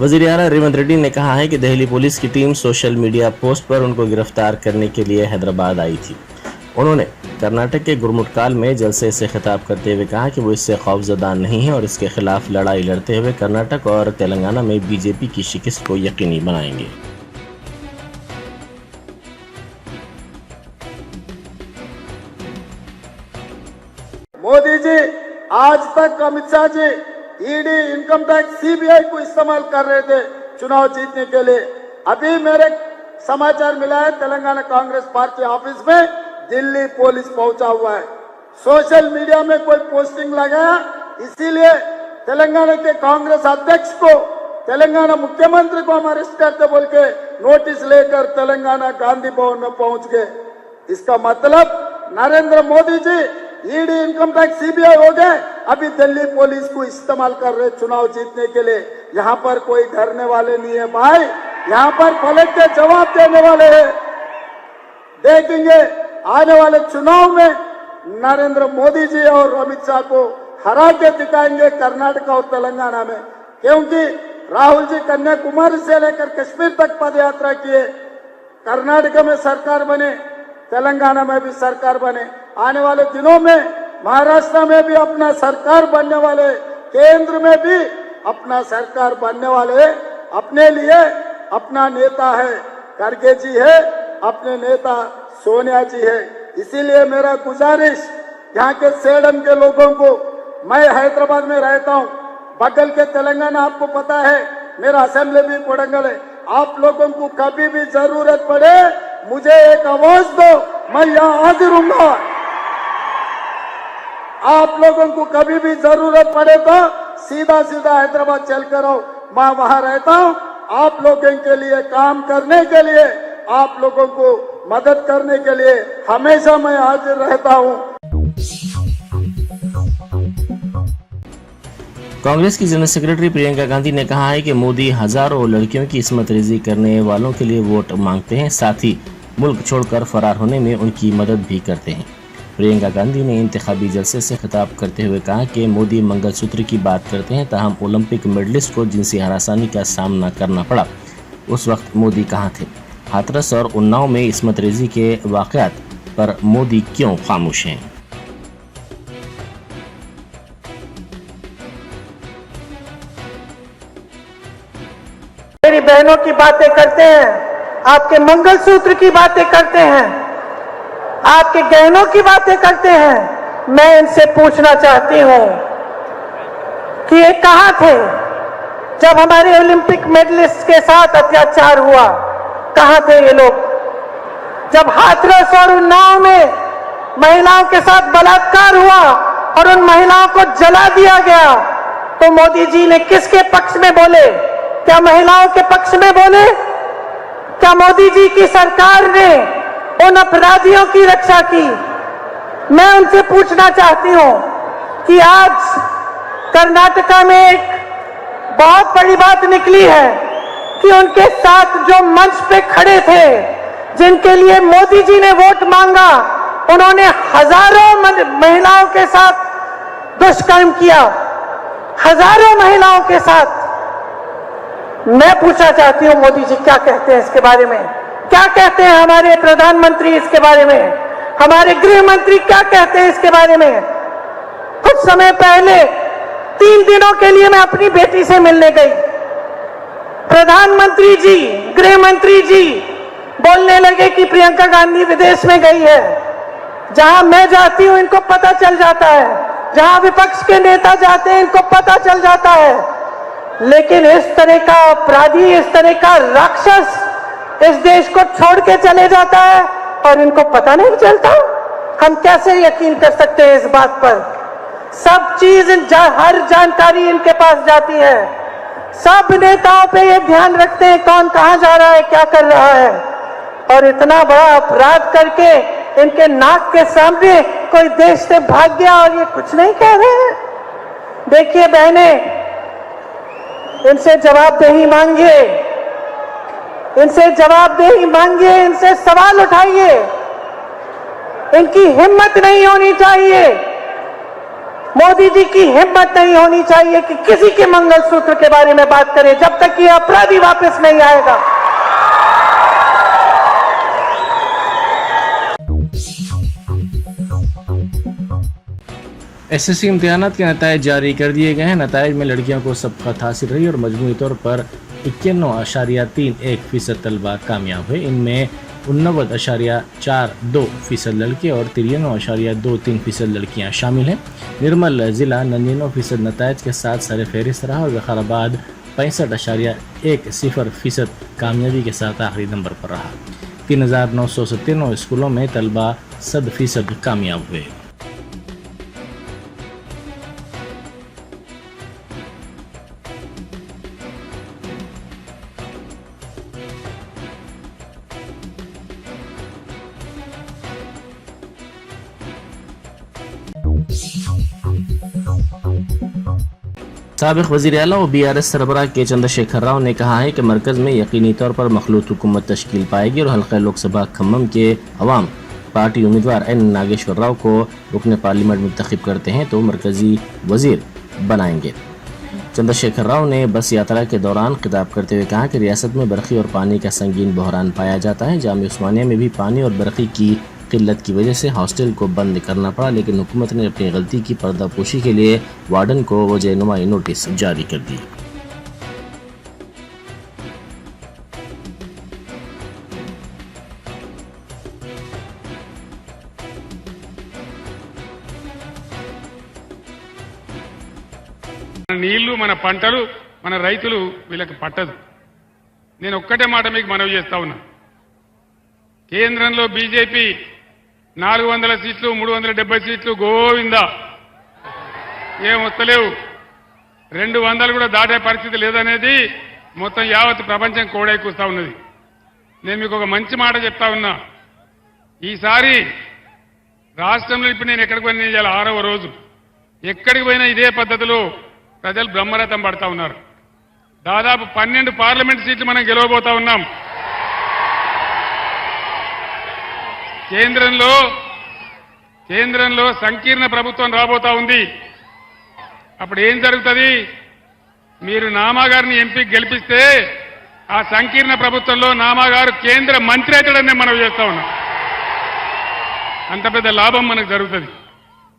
वज़ीर आला रेवंत रेड्डी ने कहा है कि दिल्ली पुलिस की टीम सोशल मीडिया पोस्ट पर उनको गिरफ्तार करने के लिए हैदराबाद आई थी। उन्होंने कर्नाटक के गुरमुटकाल में जलसे से खिताब करते हुए कहा कि वो इससे खौफजदा नहीं है और इसके खिलाफ लड़ाई लड़ते हुए कर्नाटक और तेलंगाना में बीजेपी की शिकस्त को यकीनी बनाएंगे। मोदी जी आज तक Amit Shah ji ED, income tax, CBI को इस्तेमाल कर रहे थे चुनाव जीतने के लिए। अभी मेरे समाचार मिला है तेलंगाना कांग्रेस पार्टी ऑफिस में दिल्ली पुलिस पहुंचा हुआ है। सोशल मीडिया में कोई पोस्टिंग लगाया, इसीलिए तेलंगाना के कांग्रेस अध्यक्ष को, तेलंगाना मुख्यमंत्री को हम अरेस्ट करते बोल के नोटिस लेकर तेलंगाना गांधी भवन में पहुंच गए। इसका मतलब Narendra Modi ji ED, income tax, CBI हो गए, अभी दिल्ली पुलिस को इस्तेमाल कर रहे चुनाव जीतने के लिए। यहाँ पर कोई डरने वाले नहीं है भाई, यहाँ पर पलट के जवाब देने वाले हैं। देखेंगे आने वाले चुनाव में नरेंद्र मोदी जी और अमित शाह को हरा के दिखाएंगे कर्नाटक और तेलंगाना में, क्योंकि राहुल जी कन्याकुमारी से लेकर कश्मीर तक पद यात्रा किए। कर्नाटक में सरकार बने, तेलंगाना में भी सरकार बने, आने वाले दिनों में महाराष्ट्र में भी अपना सरकार बनने वाले, केंद्र में भी अपना सरकार बनने वाले। अपने लिए अपना नेता है खड़गे जी है, अपने नेता सोनिया जी है। इसीलिए मेरा गुजारिश यहाँ के सेडम के लोगों को, मैं हैदराबाद में रहता हूँ, बगल के तेलंगाना आपको पता है, मेरा असेंबली भी कोडंगल है। आप लोगों को कभी भी जरूरत पड़े मुझे एक आवाज दो, मैं यहाँ हाजिर हूँगा। आप लोगों को कभी भी जरूरत पड़े तो सीधा सीधा हैदराबाद चल कर आओ, मैं वहां रहता हूँ। आप लोगों के लिए काम करने के लिए, आप लोगों को मदद करने के लिए हमेशा मैं हाजिर रहता हूँ। कांग्रेस की जनरल सेक्रेटरी प्रियंका गांधी ने कहा है कि मोदी हजारों लड़कियों की इस्मत रेजी करने वालों के लिए वोट मांगते हैं, साथ ही मुल्क छोड़कर फरार होने में उनकी मदद भी करते हैं। प्रियंका गांधी ने इंतखाबी जलसे से खिताब करते हुए कहा कि मोदी मंगलसूत्र की बात करते हैं, ताहम ओलंपिक मेडलिस्ट को जिनसी हरासानी का सामना करना पड़ा, उस वक्त मोदी कहाँ थे? हाथरस और उन्नाव में इस्मत रेजी के वाक़यात पर मोदी क्यों खामोश हैं? मेरी बहनों की बातें करते हैं, आपके मंगलसूत्र की बातें करते हैं, आपके गहनों की बातें करते हैं। मैं इनसे पूछना चाहती हूं कि ये कहां थे जब हमारे ओलंपिक मेडलिस्ट के साथ अत्याचार हुआ? कहां थे ये लोग जब हाथरस और उन्नाव में महिलाओं के साथ बलात्कार हुआ और उन महिलाओं को जला दिया गया? तो मोदी जी ने किसके पक्ष में बोले? क्या महिलाओं के पक्ष में बोले? क्या मोदी जी की सरकार ने उन अपराधियों की रक्षा की? मैं उनसे पूछना चाहती हूं कि आज कर्नाटका में एक बहुत बड़ी बात निकली है कि उनके साथ जो मंच पे खड़े थे, जिनके लिए मोदी जी ने वोट मांगा, उन्होंने हजारों महिलाओं के साथ दुष्कर्म किया, हजारों महिलाओं के साथ। मैं पूछना चाहती हूं मोदी जी क्या कहते हैं इसके बारे में? क्या कहते हैं हमारे प्रधानमंत्री इसके बारे में? हमारे गृह मंत्री क्या कहते हैं इसके बारे में? कुछ समय पहले 3 दिनों के लिए मैं अपनी बेटी से मिलने गई। प्रधानमंत्री जी, गृह मंत्री जी बोलने लगे कि प्रियंका गांधी विदेश में गई है। जहां मैं जाती हूं इनको पता चल जाता है, जहां विपक्ष के नेता जाते हैं इनको पता चल जाता है, लेकिन इस तरह का अपराधी, इस तरह का राक्षस इस देश को छोड़ के चले जाता है और इनको पता नहीं चलता। हम कैसे यकीन कर सकते हैं इस बात पर? सब चीज, हर जानकारी इनके पास जाती है। सब नेताओं पे ये ध्यान रखते हैं कौन कहां जा रहा है, क्या कर रहा है। और इतना बड़ा अपराध करके इनके नाक के सामने कोई देश से भाग गया और ये कुछ नहीं कह रहे हैं। देखिए बहने, इनसे जवाबदेही मांगिए, इनसे जवाबदेही मांगिए, इनसे सवाल उठाइए। इनकी हिम्मत नहीं होनी चाहिए मोदी जी की हिम्मत नहीं होनी चाहिए कि किसी के मंगलसूत्र के बारे में बात करें जब तक ये अपराधी वापस नहीं आएगा। एसएससी इम्तिहानात के नतायज जारी कर दिए गए हैं। नतायज में लड़कियों को सबकत हासिल रही और मजमूई तौर पर 91.31% तलबा कामयाब हुए। इनमें 89.42% लड़के और 93.23% लड़कियां शामिल हैं। निर्मल जिला 99% नतायज के साथ सर फहरिस्त रहा और वखाराबाद 65.10% कामयाबी के साथ आखिरी नंबर पर रहा। 3997 स्कूलों में तलबा 100% कामयाब हुए। साबिक वज़ीर आला और BRS सरबराह के चंद्रशेखर राव ने कहा है कि मरकज़ में यकीनी तौर पर मखलूत हुकूमत तश्कील पाएगी और हल्का लोकसभा खम्मम के अवाम पार्टी उम्मीदवार N नागेश्वर राव को रुकन पार्लियामेंट मुंतखब करते हैं तो मरकज़ी वज़ीर बनाएंगे। चंद्रशेखर राव ने बस यात्रा के दौरान खिताब करते हुए कहा कि रियासत में बरक़ी और पानी का संगीन बहरान पाया जाता है। जामिया उस्मानिया में भी पानी और बरक़ी की किल्लत की वजह से हॉस्टल को बंद करना पड़ा, लेकिन हुकूमत ने अपनी गलती की पर्दापोशी के लिए वार्डन को वजहनुमाई नोटिस जारी कर दी। నీళ్లు మన పంటలు మన రైతులు వీళ్ళకి పట్టదు. నేను ఒక్కటే మాట మీకు మనవి చేస్తా ఉన్నా. కేంద్రంలో బీజేపీ 400 సీట్లు 370 సీట్లు గోవిందా ఏం వస్తలేవు. 200 కూడా దాటే పరిస్థితి లేదనేది మొత్తం యావత్ ప్రపంచం కోడైకూస్తా ఉన్నది. నేను మీకు ఒక మంచి మాట చెప్తా ఉన్నా. ఈసారి రాష్ట్రంలో ఇప్పుడు నేను ఎక్కడికి పోయినా ఇవాళ 6వ రోజు ఎక్కడికి పోయినా ఇదే పద్ధతిలో ప్రజలు బ్రహ్మరథం పడతా ఉన్నారు. దాదాపు 12 పార్లమెంట్ సీట్లు మనం గెలవబోతా ఉన్నాం. కేంద్రంలో సంకీర్ణ ప్రభుత్వం రాబోతా ఉంది. అప్పుడు ఏం జరుగుతుంది? మీరు నామాగారిని ఎంపీకి గెలిపిస్తే ఆ సంకీర్ణ ప్రభుత్వంలో నామాగారు కేంద్ర మంత్రి అవుతాడని మనం చేస్తా ఉన్నాం. అంత పెద్ద లాభం మనకు జరుగుతుంది.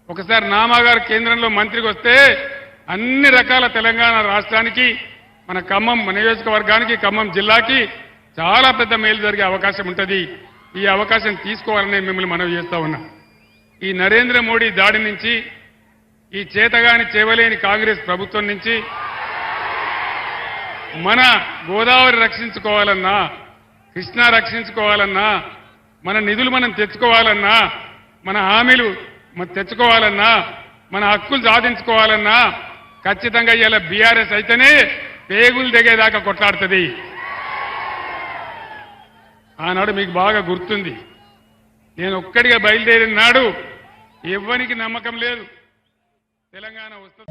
ఒకసారి నామాగారు కేంద్రంలో మంత్రికి వస్తే అన్ని రకాల తెలంగాణ రాష్ట్రానికి మన ఖమ్మం నియోజకవర్గానికి ఖమ్మం జిల్లాకి చాలా పెద్ద మేలు జరిగే అవకాశం ఉంటుంది. ఈ అవకాశం తీసుకోవాలని మిమ్మల్ని మనవి చేస్తా ఉన్నా. ఈ నరేంద్ర మోడీ దాడి నుంచి, ఈ చేతగాని చేవలేని కాంగ్రెస్ ప్రభుత్వం నుంచి మన గోదావరి రక్షించుకోవాలన్నా, కృష్ణా రక్షించుకోవాలన్నా, మన నిధులు మనం తెచ్చుకోవాలన్నా, మన హామీలు తెచ్చుకోవాలన్నా, మన హక్కులు సాధించుకోవాలన్నా ఖచ్చితంగా ఇలా బీఆర్ఎస్ అయితేనే పేగులు దిగేదాకా కొట్లాడుతుంది. ఆనాడు మీకు బాగా గుర్తుంది. నేను ఒక్కడిగా బయలుదేరిన నాడు ఎవ్వనికి నమ్మకం లేదు తెలంగాణ వస్తుంది.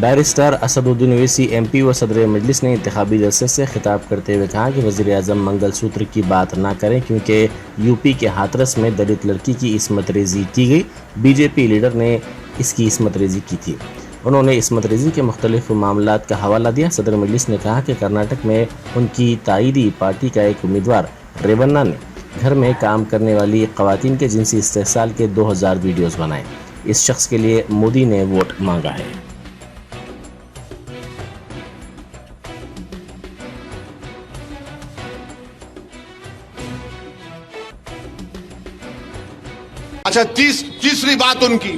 बैरिस्टर असदुद्दीन ओवैसी MP व सदर मजलिस ने इंतखाबी जलसे से खिताब करते हुए कहा कि वज़ीर आज़म मंगलसूत्र की बात ना करें क्योंकि यूपी के हाथरस में दलित लड़की की इस्मत रेजी की गई। बीजेपी लीडर ने इसकी इस्मत रेजी की थी। उन्होंने इस्मत रेजी के मुख्तलिफ मामलात का हवाला दिया। सदर मजलिस ने कहा कि कर्नाटक में उनकी ताईदी पार्टी का एक उम्मीदवार रेवन्ना ने घर में काम करने वाली ख़वातीन के जिनसी इस्तेहसाल के 2000 वीडियोज़ बनाए। इस शख्स के लिए मोदी ने वोट मांगा है। अच्छा, तीसरी बात उनकी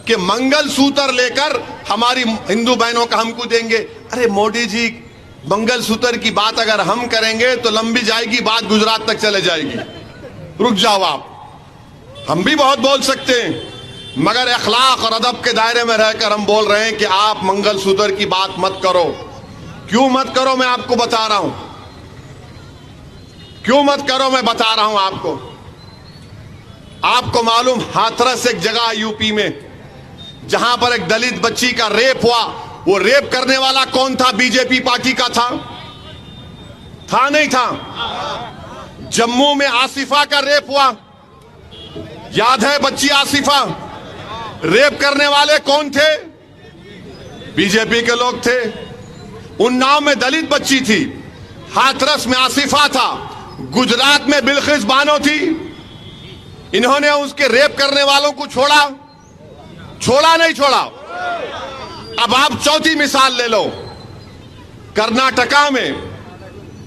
कि मंगलसूत्र लेकर हमारी हिंदू बहनों का हमको देंगे। अरे मोदी जी, मंगलसूत्र की बात अगर हम करेंगे तो लंबी जाएगी, बात गुजरात तक चले जाएगी। रुक जाओ आप, हम भी बहुत बोल सकते हैं, मगर अखलाक और अदब के दायरे में रहकर हम बोल रहे हैं कि आप मंगलसूत्र की बात मत करो। क्यों मत करो? मैं आपको बता रहा हूं क्यों मत करो, मैं बता रहा हूं आपको। आपको मालूम, हाथरस एक जगह यूपी में जहां पर एक दलित बच्ची का रेप हुआ, वो रेप करने वाला कौन था? बीजेपी पार्टी का था नहीं था? जम्मू में आसिफा का रेप हुआ, याद है बच्ची आसिफा? रेप करने वाले कौन थे? बीजेपी के लोग थे। उन्नाव में दलित बच्ची थी, हाथरस में आसिफा था, गुजरात में बिल्किस बानो थी। इन्होंने उसके रेप करने वालों को छोड़ा? छोड़ा नहीं छोड़ा। अब आप चौथी मिसाल ले लो। कर्नाटका में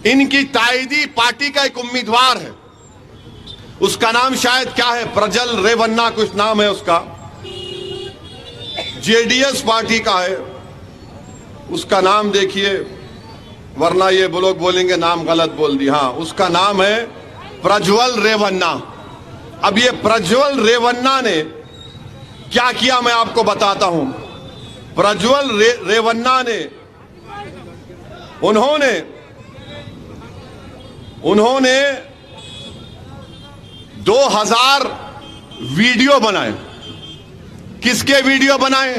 इनकी ताईदी पार्टी का एक उम्मीदवार है, उसका नाम शायद क्या है, प्रज्वल रेवन्ना कुछ नाम है उसका, जेडीएस पार्टी का है। उसका नाम देखिए, वरना ये लोग बोलेंगे नाम गलत बोल दी। हाँ, उसका नाम है प्रज्वल रेवन्ना। अब ये प्रज्वल रेवन्ना ने क्या किया मैं आपको बताता हूं। प्रज्वल रेवन्ना ने उन्होंने 2000 वीडियो बनाए। किसके वीडियो बनाए?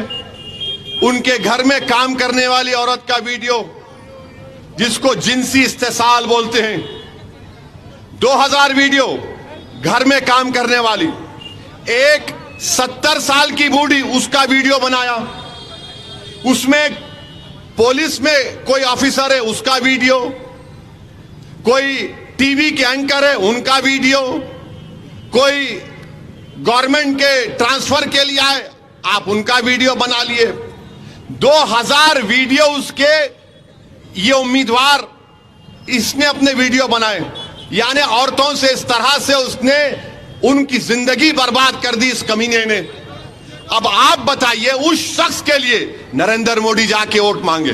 उनके घर में काम करने वाली औरत का वीडियो, जिसको जिनसी इस्तेसाल बोलते हैं। 2000 वीडियो, घर में काम करने वाली। एक 70 साल की बूढ़ी, उसका वीडियो बनाया। उसमें पुलिस में कोई ऑफिसर है, उसका वीडियो। कोई टीवी के एंकर है, उनका वीडियो। कोई गवर्नमेंट के ट्रांसफर के लिए आए, आप उनका वीडियो बना लिए। 2000 वीडियो उसके, ये उम्मीदवार, इसने अपने वीडियो बनाए। यानी औरतों से इस तरह से उसने उनकी जिंदगी बर्बाद कर दी इस कमीने ने। अब आप बताइए, उस शख्स के लिए नरेंद्र मोदी जाके वोट मांगे?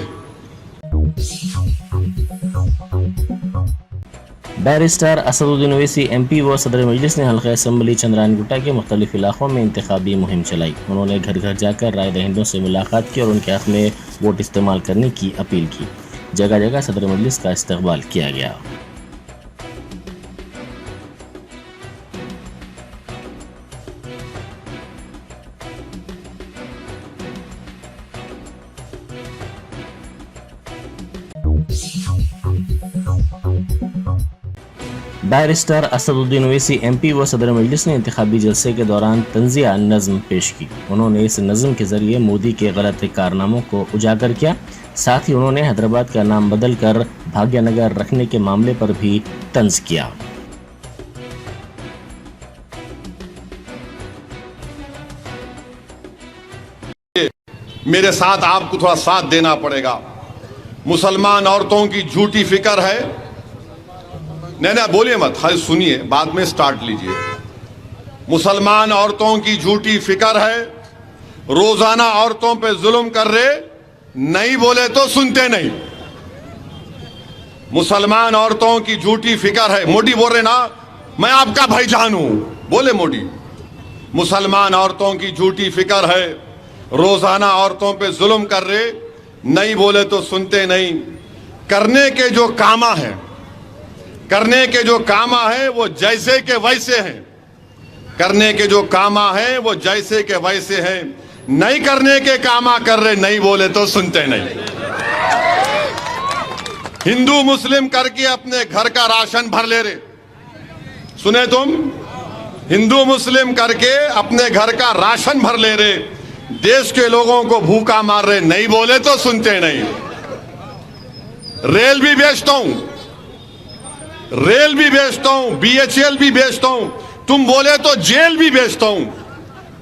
बैरिस्टर असदुद्दीन ओवैसी MP व सदर मजलिस ने हल्का असम्बली चंद्रायन गुट्टा के मुख्तलिफ इलाकों में इंतखाबी मुहिम चलाई। उन्होंने घर घर जाकर राय दहिंदों से मुलाकात की और उनके हक में वोट इस्तेमाल करने की अपील की। जगह जगह सदर मजलिस का इस्तकबाल किया गया। बैरिस्टर असदुद्दीन ओवैसी MP व सदर मजलिस ने इंतखाबी जलसे के दौरान तंजिया नज़्म पेश की। उन्होंने इस नज़्म के जरिए मोदी के गलत कारनामों को उजागर किया। साथ ही उन्होंने हैदराबाद का नाम बदल कर भाग्यनगर रखने के मामले पर भी तंज किया। मेरे साथ आपको थोड़ा साथ देना पड़ेगा। मुसलमान औरतों की झूठी फिक्र है। नहीं बोलिए मत, हाय सुनिए, बाद में स्टार्ट लीजिए। मुसलमान औरतों की झूठी फिक्र है, रोजाना औरतों पे जुल्म कर रहे, नहीं बोले तो सुनते नहीं। मुसलमान औरतों की झूठी फिक्र है। मोदी बोल रहे ना, मैं आपका भाईजान हूं, बोले मोदी। मुसलमान औरतों की झूठी फिक्र है, रोजाना औरतों पे जुल्म कर रहे, नहीं बोले तो सुनते नहीं। करने के जो कामा है, करने के जो कामा है वो जैसे के वैसे हैं। करने के जो कामा है वो जैसे के वैसे हैं। नहीं करने के कामा कर रहे, नहीं बोले तो सुनते नहीं। हिंदू मुस्लिम करके अपने घर का राशन भर ले रहे, सुने तुम? हिंदू मुस्लिम करके अपने घर का राशन भर ले रहे, देश के लोगों को भूखा मार रहे, नहीं बोले तो सुनते नहीं। रेल भी बेचता हूं, रेल भी बेचता हूं, BHL भी बेचता हूं, तुम बोले तो जेल भी बेचता हूं।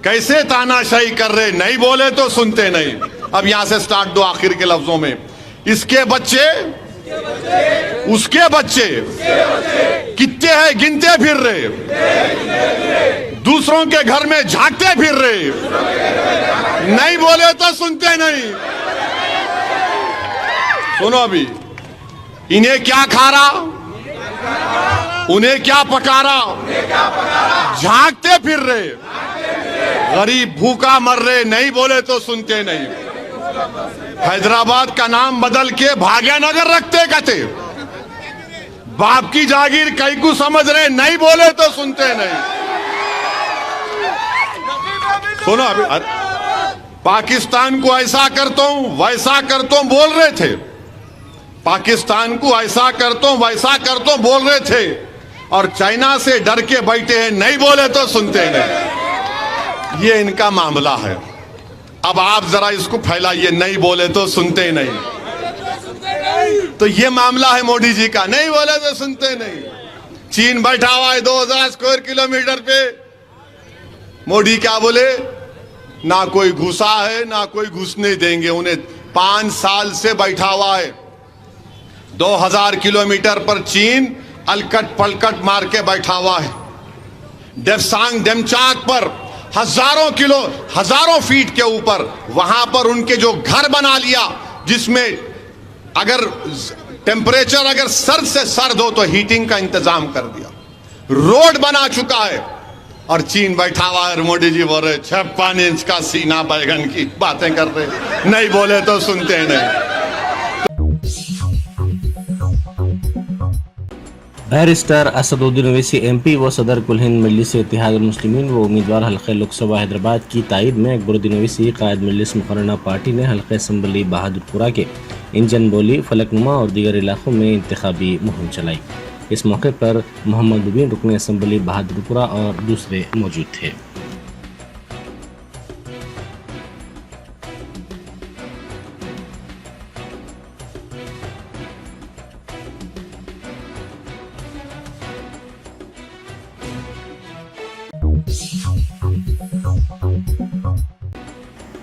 कैसे तानाशाही कर रहे, नहीं बोले तो सुनते नहीं। अब यहां से स्टार्ट दो आखिर के लफ्जों में। इसके बच्चे, उसके बच्चे कितने हैं गिनते फिर रहे, दूसरों के घर में झांकते फिर रहे, नहीं बोले तो सुनते नहीं। सुनो, अभी इन्हें क्या खा रहा, उन्हें क्या पका रहा, झांकते फिर रहे, गरीब भूखा मर रहे, नहीं बोले तो सुनते नहीं। हैदराबाद का नाम बदल के भाग्यनगर रखते कहते, बाप की जागीर कई को समझ रहे, नहीं बोले तो सुनते नहीं। सुनो, अभी पाकिस्तान को ऐसा करता हूं वैसा करता हूं बोल रहे थे, पाकिस्तान को ऐसा करता हूं वैसा करता हूं बोल रहे थे। और चाइना से डर के बैठे हैं, नहीं बोले तो सुनते नहीं। ये इनका मामला है। अब आप जरा इसको फैलाइए, नहीं बोले तो सुनते नहीं। तो ये मामला है मोदी जी का, नहीं बोले तो सुनते नहीं। चीन बैठा हुआ है 2000 स्क्वायर किलोमीटर पे, मोदी क्या बोले, ना कोई घुसा है ना कोई घुसने देंगे। उन्हें 5 साल से बैठा हुआ है। 2000 किलोमीटर पर चीन अलकट पलकट मार के बैठा हुआ है। डेप्सांग डेमचाक पर हजारों फीट के ऊपर, वहां पर उनके जो घर बना लिया, जिसमें अगर टेम्परेचर अगर सर्द से सर्द हो तो हीटिंग का इंतजाम कर दिया। रोड बना चुका है और चीन बैठा हुआ है। मोदी जी बोल रहे 56 इंच का सीना बैगन की बातें कर रहे, नहीं बोले तो सुनते नहीं। बैरिस्टर असदुद्दीन ओवैसी एमपी व सदर कुल हिंद मजलिस इत्तेहाद मुस्लिमीन व उम्मीदवार हल्के लोकसभा हैदराबाद की तायद में अकबरुद्दीन ओवैसी कायद मजलिस मुकर्रना पार्टी ने हल्के असम्बली बहादुरपुरा के इंजन बोली, फलकनुमा और दीगर इलाकों में इंतखाबी मुहिम चलाई। इस मौके पर मोहम्मद मुबीन रुकन असम्बली बहादुरपुरा और दूसरे मौजूद थे।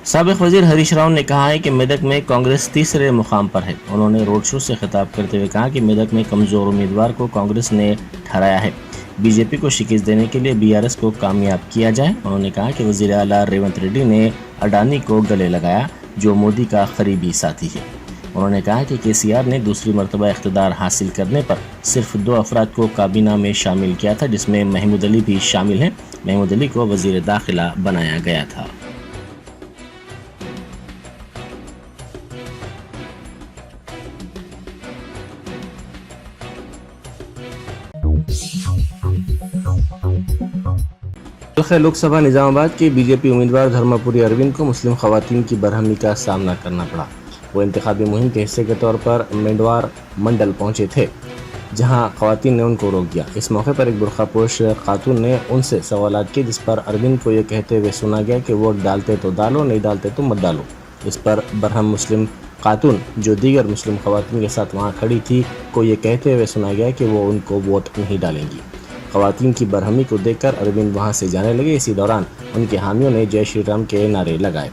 साबिक वजीर हरीश राव ने कहा है कि मेदक में कांग्रेस तीसरे मुकाम पर है। उन्होंने रोड शो से खिताब करते हुए कहा कि मेदक में कमजोर उम्मीदवार को कांग्रेस ने ठहराया है। बीजेपी को शिकस्त देने के लिए बीआरएस को कामयाब किया जाए। उन्होंने कहा कि वजीर आला रेवंत रेड्डी ने अडानी को गले लगाया, जो मोदी का करीबी साथी है। उन्होंने कहा कि केसीआर ने दूसरी मरतबा इख्तिदार हासिल करने पर सिर्फ 2 अफराद को काबीना में शामिल किया था, जिसमें महमूद अली भी शामिल हैं। महमूद अली को वजीर दाखिला बनाया गया था। हल्के लोकसभा निजामाबाद के बीजेपी उम्मीदवार धर्मपुरी अरविंद को मुस्लिम खवातीन की बरहमी का सामना करना पड़ा। वो इंतखाबी मुहिम के हिस्से के तौर पर मेंढवार मंडल पहुंचे थे, जहां खवातीन ने उनको रोक दिया। इस मौके पर एक बुरखापोश खातून ने उनसे सवालात किए, जिस पर अरविंद को ये कहते हुए सुना गया कि वोट डालते तो डालो, नहीं डालते तो मत डालो। इस पर बरहम मुस्लिम खातून, जो दीगर मुस्लिम खवातीन के साथ वहाँ खड़ी थी, को ये कहते हुए सुना गया कि वो उनको वोट नहीं डालेंगी। खवातीन की बरहमी को देखकर अरविंद वहां से जाने लगे। इसी दौरान उनके हामियों ने जय श्री राम के नारे लगाए।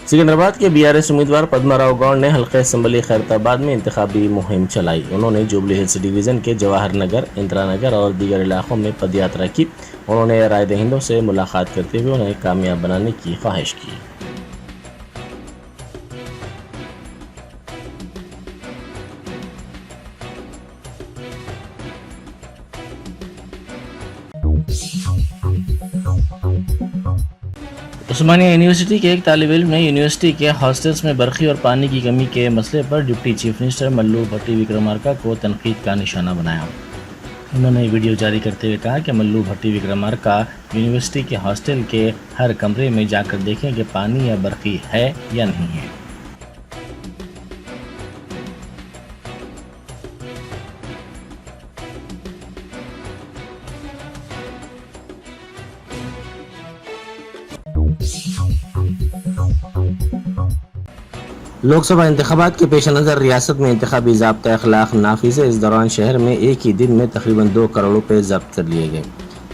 सिकंदराबाद के बीआरएस उम्मीदवार पद्माराव गौड़ ने हल्के असम्बली खैरताबाद में इंतखाबी मुहिम चलाई। उन्होंने जुबली हिल्स डिवीजन के जवाहर नगर, इंदिरा नगर और दीगर इलाकों में पदयात्रा की। उन्होंने राय दहिंदों से मुलाकात करते हुए उन्हें कामयाब बनाने की ख्वाहिश की। उस्मानिया यूनिवर्सिटी के एक तालिब इल्म ने यूनिवर्सिटी के हॉस्टल्स में बरखी और पानी की कमी के मसले पर डिप्टी चीफ मिनिस्टर मल्लू भट्टी विक्रमार्का को तनकीद का निशाना बनाया। उन्होंने वीडियो जारी करते हुए कहा कि मल्लू भट्टी विक्रमार्का यूनिवर्सिटी के हॉस्टल के हर कमरे में जाकर देखें कि पानी या बरखी है या नहीं है। लोकसभा इंतखाबात के पेश नज़र रियासत में इंतखाबी ज़ाब्ता अखलाक नाफिज है। इस दौरान शहर में एक ही दिन में तकरीबन 2 करोड़ रुपए जब्त कर लिए गए।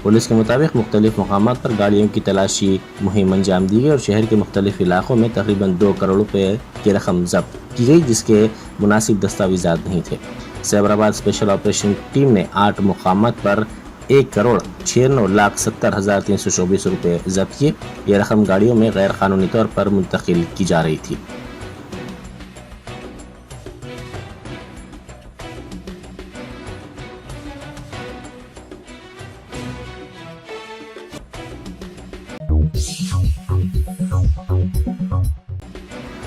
पुलिस के मुताबिक मुख्तलिफ मकामात पर गाड़ियों की तलाशी मुहिम अंजाम दी गई और शहर के मुख्तलिफ इलाकों में तकरीबन 2 करोड़ रुपए की रकम जब्त की गई, जिसके मुनासिब दस्तावेजात नहीं थे। सैबराबाद स्पेशल ऑपरेशन टीम ने 8 मुकामात पर 1,96,70,324 रुपए जब्त किए। ये रकम गाड़ियों में गैर कानूनी तौर पर मुंतकिल की जा रही थी।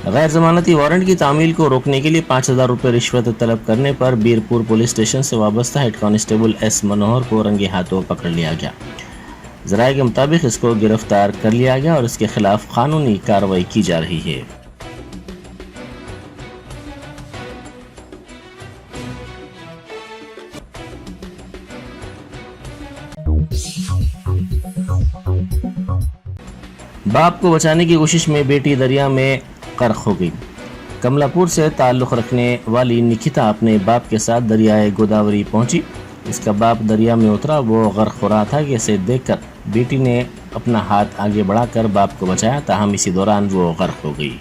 गैर जमानती वारंट की तामील को रोकने के लिए 5,000 रुपये रिश्वत तलब करने पर बीरपुर पुलिस स्टेशन से वाबस्ता हेड कांस्टेबल एस मनोहर को रंगे हाथों पकड़ लिया गया। जराये के मुताबिक इसको गिरफ्तार कर लिया गया और इसके खिलाफ कानूनी कार्रवाई की जा रही है। बाप को बचाने की कोशिश में बेटी दरिया में गर्क हो गई। कमलापुर से ताल्लुक़ रखने वाली निकिता अपने बाप के साथ दरियाए गोदावरी पहुंची। इसका बाप दरिया में उतरा, वो गर्क हो रहा था कि इसे देखकर बेटी ने अपना हाथ आगे बढ़ाकर बाप को बचाया, ताहम इसी दौरान वो गर्क हो गई।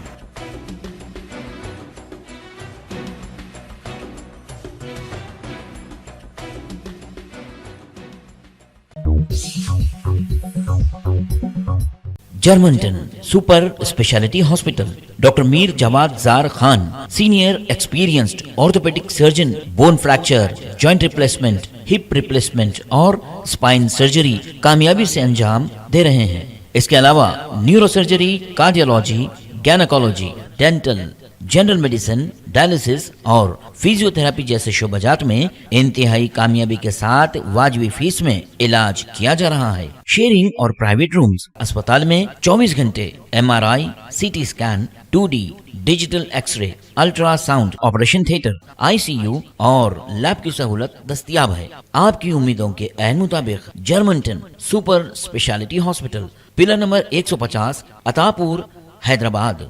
Germanten super speciality hospital, doctor Mir Jawad Zar Khan, senior experienced orthopaedic surgeon, bone fracture, joint replacement, hip replacement और स्पाइन सर्जरी कामयाबी से अंजाम दे रहे हैं। इसके अलावा neuro surgery, cardiology, gynaecology, dental, general medicine, dialysis और फिजियोथेरेपी जैसे शोबाजात में इंतहाई कामयाबी के साथ वाजबी फीस में इलाज किया जा रहा है। शेयरिंग और प्राइवेट रूम्स, अस्पताल में 24 घंटे MRI, CT scan, 2D digital x-ray, ultrasound, operation theatre, ICU और लैब की सहूलत दस्तयाब है। आपकी उम्मीदों के ऐन मुताबिक Germanten super speciality hospital, pillar number 150, Attapur, Hyderabad.